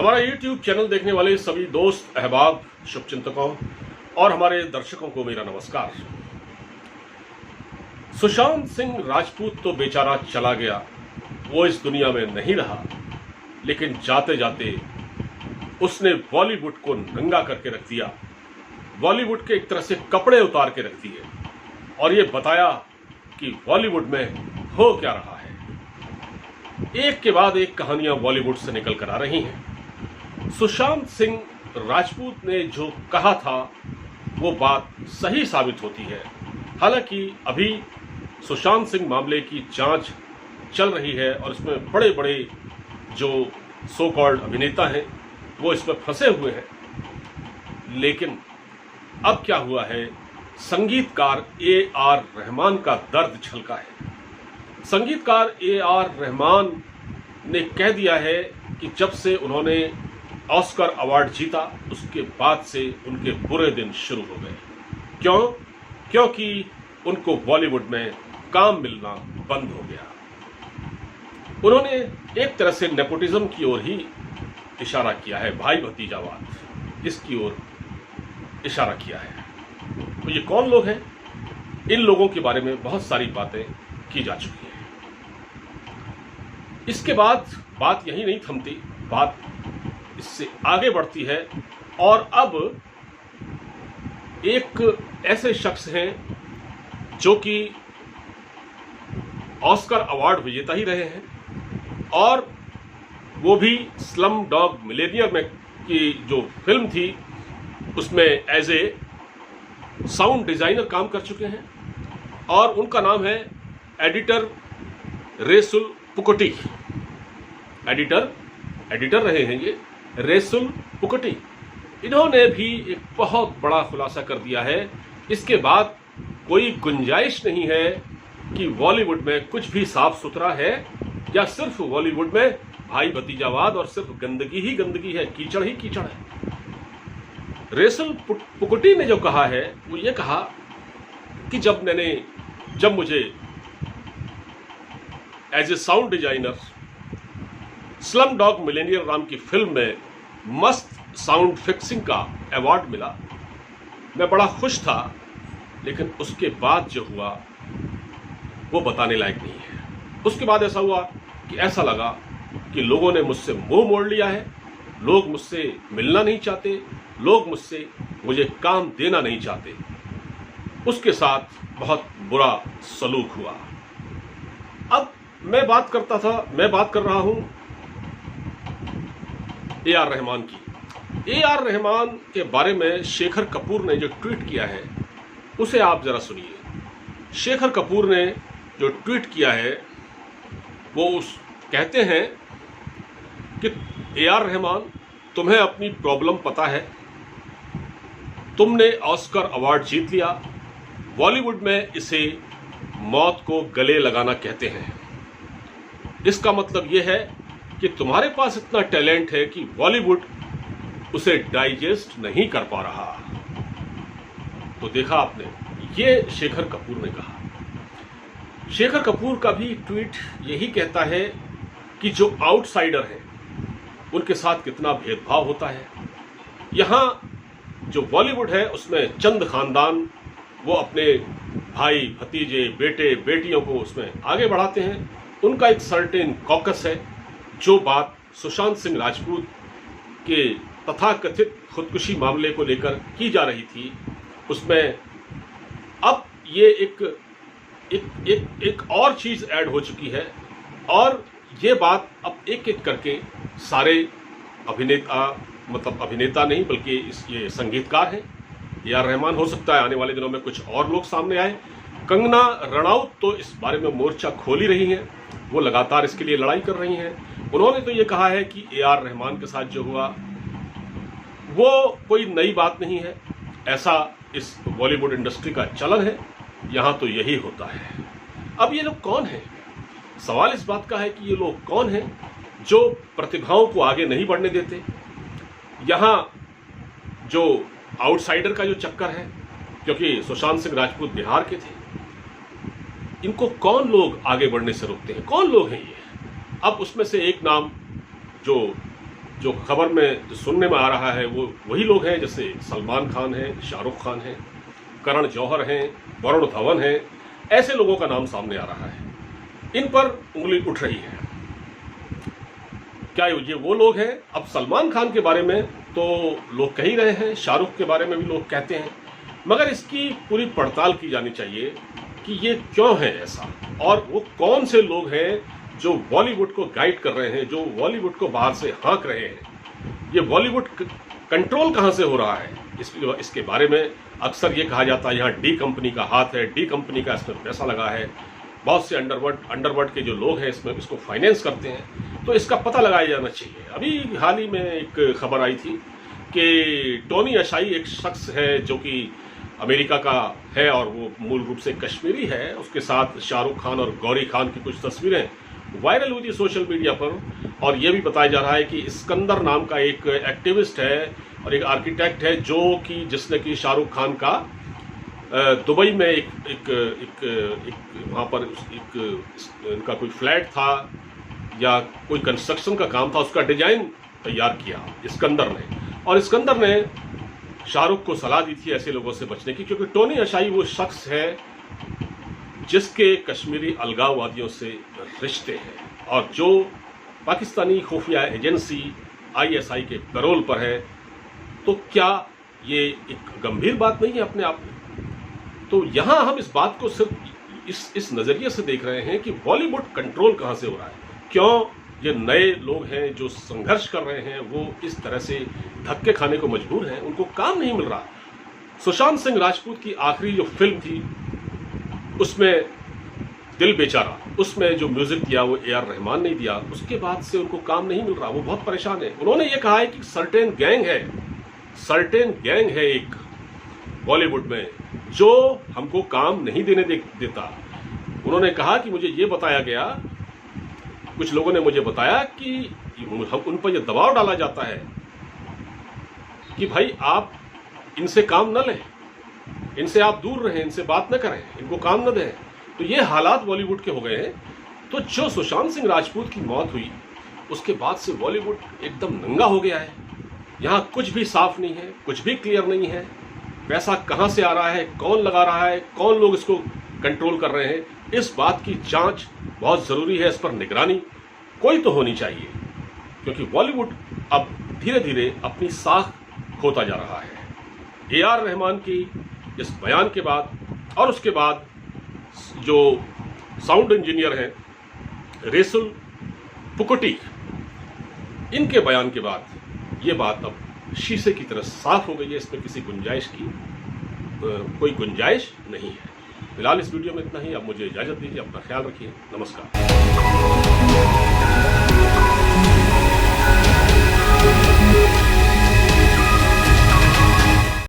हमारा YouTube channel देखने वाले सभी दोस्त, अहबाब, शुभचिंतकों और हमारे दर्शकों को मेरा नमस्कार। सुशांत सिंह राजपूत तो बेचारा चला गया, वो इस दुनिया में नहीं रहा, लेकिन जाते जाते उसने बॉलीवुड को नंगा करके रख दिया। बॉलीवुड के एक तरह से कपड़े उतार के रख दिए और ये बताया कि बॉलीवुड में हो क्या रहा है। एक के बाद एक कहानियां बॉलीवुड से निकल कर आ रही हैं। सुशांत सिंह राजपूत ने जो कहा था वो बात सही साबित होती है। हालांकि अभी सुशांत सिंह मामले की जांच चल रही है और इसमें बड़े बड़े जो सो कॉल्ड अभिनेता हैं वो इसमें फंसे हुए हैं। लेकिन अब क्या हुआ है, संगीतकार A.R. रहमान का दर्द छलका है। संगीतकार A.R. रहमान ने कह दिया है कि जब से उन्होंने ऑस्कर अवार्ड जीता उसके बाद से उनके बुरे दिन शुरू हो गए। क्यों? क्योंकि उनको बॉलीवुड में काम मिलना बंद हो गया। उन्होंने एक तरह से नेपोटिज्म की ओर ही इशारा किया है, भाई भतीजावाद, इसकी ओर इशारा किया है। तो ये कौन लोग हैं? इन लोगों के बारे में बहुत सारी बातें की जा चुकी हैं। इसके बाद बात यही नहीं थमती, बात इससे आगे बढ़ती है और अब एक ऐसे शख्स हैं जो कि ऑस्कर अवार्ड विजेता ही रहे हैं और वो भी स्लम डॉग मिलेनियर में की जो फिल्म थी उसमें एज ए साउंड डिजाइनर काम कर चुके हैं और उनका नाम है एडिटर रेसुल पुकोटी। एडिटर रहे हैं ये रेसुल पुकोटी। इन्होंने भी एक बहुत बड़ा खुलासा कर दिया है। इसके बाद कोई गुंजाइश नहीं है कि बॉलीवुड में कुछ भी साफ सुथरा है या सिर्फ बॉलीवुड में भाई भतीजावाद और सिर्फ गंदगी ही गंदगी है, कीचड़ ही कीचड़ है। रेसुल पुकोटी ने जो कहा है वो ये कहा कि जब मुझे as a sound designer Slumdog Millionaire नाम की फिल्म में मस्त साउंड फिक्सिंग का अवार्ड मिला, मैं बड़ा खुश था, लेकिन उसके बाद जो हुआ वो बताने लायक नहीं है। उसके बाद ऐसा हुआ कि ऐसा लगा कि लोगों ने मुझसे मुंह मोड़ लिया है, लोग मुझसे मिलना नहीं चाहते, लोग मुझे काम देना नहीं चाहते। उसके साथ बहुत बुरा सलूक हुआ। अब मैं बात कर रहा हूं A.R. रहमान की। A.R. रहमान के बारे में शेखर कपूर ने जो ट्वीट किया है उसे आप जरा सुनिए। शेखर कपूर ने जो ट्वीट किया है वो कहते हैं कि A.R. रहमान, तुम्हें अपनी प्रॉब्लम पता है, तुमने ऑस्कर अवार्ड जीत लिया, बॉलीवुड में इसे मौत को गले लगाना कहते हैं। इसका मतलब यह है कि तुम्हारे पास इतना टैलेंट है कि बॉलीवुड उसे डाइजेस्ट नहीं कर पा रहा। तो देखा आपने, ये शेखर कपूर ने कहा। शेखर कपूर का भी ट्वीट यही कहता है कि जो आउटसाइडर हैं उनके साथ कितना भेदभाव होता है। यहाँ जो बॉलीवुड है उसमें चंद खानदान वो अपने भाई भतीजे बेटे बेटियों को उसमें आगे बढ़ाते हैं। उनका एक सर्टेन कॉकस है। जो बात सुशांत सिंह राजपूत के तथाकथित खुदकुशी मामले को लेकर की जा रही थी उसमें अब ये एक और चीज ऐड हो चुकी है और ये बात अब एक एक करके सारे अभिनेता नहीं बल्कि ये संगीतकार हैं। A.R. रहमान, हो सकता है आने वाले दिनों में कुछ और लोग सामने आए। कंगना रनौत तो इस बारे में मोर्चा खोल ही रही हैं, वो लगातार इसके लिए लड़ाई कर रही हैं। उन्होंने तो ये कहा है कि A.R. रहमान के साथ जो हुआ वो कोई नई बात नहीं है, ऐसा इस बॉलीवुड इंडस्ट्री का चलन है, यहाँ तो यही होता है। अब ये लोग कौन हैं? सवाल इस बात का है कि ये लोग कौन हैं जो प्रतिभाओं को आगे नहीं बढ़ने देते। यहाँ जो आउटसाइडर का जो चक्कर है, क्योंकि सुशांत सिंह राजपूत बिहार के थे, इनको कौन लोग आगे बढ़ने से रोकते हैं? कौन लोग हैं ये? अब उसमें से एक नाम जो जो खबर में जो सुनने में आ रहा है वो वही लोग हैं, जैसे सलमान खान हैं, शाहरुख खान हैं, करण जौहर हैं, वरुण धवन हैं। ऐसे लोगों का नाम सामने आ रहा है, इन पर उंगली उठ रही है। क्या ये वो लोग हैं? अब सलमान खान के बारे में तो लोग कह ही रहे हैं, शाहरुख के बारे में भी लोग कहते हैं, मगर इसकी पूरी पड़ताल की जानी चाहिए कि ये क्यों है ऐसा, और वो कौन से लोग हैं जो बॉलीवुड को गाइड कर रहे हैं, जो बॉलीवुड को बाहर से हाँक रहे हैं। ये बॉलीवुड कंट्रोल कहाँ से हो रहा है, इसके बारे में अक्सर ये कहा जाता है यहाँ डी कंपनी का हाथ है, डी कंपनी का इसमें पैसा लगा है, बहुत से अंडरवर्ल्ड के जो लोग हैं इसमें इसको फाइनेंस करते हैं। तो इसका पता लगाया जाना चाहिए। अभी हाल ही में एक खबर आई थी कि टोनी अशाई एक शख्स है जो कि अमेरिका का है और वो मूल रूप से कश्मीरी है। उसके साथ शाहरुख खान और गौरी खान की कुछ तस्वीरें वायरल हुई थी सोशल मीडिया पर, और ये भी बताया जा रहा है कि इस्कंदर नाम का एक एक्टिविस्ट है और एक आर्किटेक्ट है जो कि जिसने कि शाहरुख खान का दुबई में एक वहाँ पर इनका कोई फ्लैट था या कोई कंस्ट्रक्शन का काम था, उसका डिजाइन तैयार किया इस्कंदर ने। और इस्कंदर ने शाहरुख को सलाह दी थी ऐसे लोगों से बचने की, क्योंकि टोनी अशाई वो शख्स है जिसके कश्मीरी अलगाववादियों से रिश्ते हैं और जो पाकिस्तानी खुफिया एजेंसी ISI के पैरोल पर है। तो क्या ये एक गंभीर बात नहीं है अपने आप में? तो यहाँ हम इस बात को सिर्फ इस नज़रिए से देख रहे हैं कि बॉलीवुड कंट्रोल कहाँ से हो रहा है, क्यों ये नए लोग हैं जो संघर्ष कर रहे हैं वो इस तरह से धक्के खाने को मजबूर हैं, उनको काम नहीं मिल रहा। सुशांत सिंह राजपूत की आखिरी जो फिल्म थी उसमें दिल बेचारा, उसमें जो म्यूजिक दिया वो AR रहमान ने दिया, उसके बाद से उनको काम नहीं मिल रहा, वो बहुत परेशान है। उन्होंने ये कहा है कि सर्टेन गैंग है एक बॉलीवुड में जो हमको काम नहीं देने देता। उन्होंने कहा कि मुझे ये बताया गया, कुछ लोगों ने मुझे बताया कि उन पर यह दबाव डाला जाता है कि भाई आप इनसे काम न लें, इनसे आप दूर रहें, इनसे बात न करें, इनको काम न दें। तो ये हालात बॉलीवुड के हो गए हैं। तो जो सुशांत सिंह राजपूत की मौत हुई उसके बाद से बॉलीवुड एकदम नंगा हो गया है। यहाँ कुछ भी साफ नहीं है, कुछ भी क्लियर नहीं है। पैसा कहाँ से आ रहा है, कौन लगा रहा है, कौन लोग इसको कंट्रोल कर रहे हैं, इस बात की जांच बहुत ज़रूरी है। इस पर निगरानी कोई तो होनी चाहिए, क्योंकि बॉलीवुड अब धीरे धीरे अपनी साख खोता जा रहा है। AR रहमान की इस बयान के बाद और उसके बाद जो साउंड इंजीनियर हैं रेसुल पुकुटी, इनके बयान के बाद ये बात अब शीशे की तरह साफ हो गई है। इसमें किसी गुंजाइश की कोई गुंजाइश नहीं है। फिलहाल इस वीडियो में इतना ही। अब मुझे इजाज़त दीजिए, अपना ख्याल रखिए, नमस्कार।